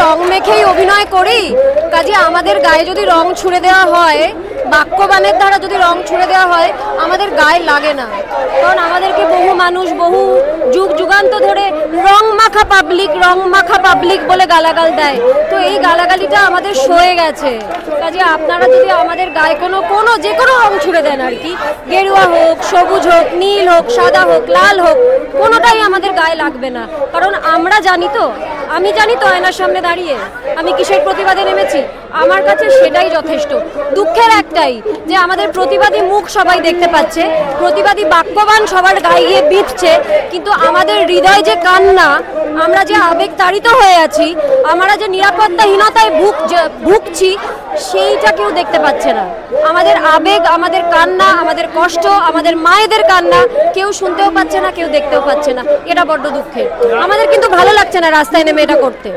রং মেখেই অভিনয় করি, কাজে আমাদের গায়ে যদি রং ছুড়ে দেওয়া হয়, বাক্যবাণের দ্বারা যদি রং ছুড়ে দেওয়া হয়, আমাদের গায়ে লাগে না। কারণ আমাদেরকে বহু মানুষ বহু যুগ যুগান্ত ধরে রং মাখা পাবলিক বলে গালাগাল দেয়। তো এই গালাগালিটা আমাদের সয়ে গেছে। কাজে আপনারা যদি আমাদের গায়ে কোনো যে কোনো রং ছুড়ে দেন আর কি, গেরুয়া হোক, সবুজ হোক, নীল হোক, সাদা হোক, লাল হোক, কোনোটাই আমাদের গায়ে লাগবে না। কারণ আমরা জানি তো, আমি জানি তো আয়নার সামনে দাঁড়িয়ে আমি কিসের প্রতিবাদে নেমেছি। আমার কাছে সেটাই যথেষ্ট। দুঃখের একটাই যে আমাদের প্রতিবাদী মুখ সবাই দেখতে পাচ্ছে, প্রতিবাদী বাক্যবান সবার গায়ে গিয়ে বিঁধছে, কিন্তু আমাদের হৃদয় যে কান্না, আমরা যে আবেগ তাড়িত হয়ে আছি, আমরা যে নিরাপত্তাহীনতায় ভুগছি, সেইটা কেউ দেখতে পাচ্ছে না। আমাদের আবেগ, আমাদের কান্না, আমাদের কষ্ট, আমাদের মায়েদের কান্না কেউ শুনতেও পাচ্ছে না, কেউ দেখতেও পাচ্ছে না। এটা বড্ড দুঃখের। আমাদের কিন্তু ভালো লাগছে না রাস্তায় নেমে এটা করতে।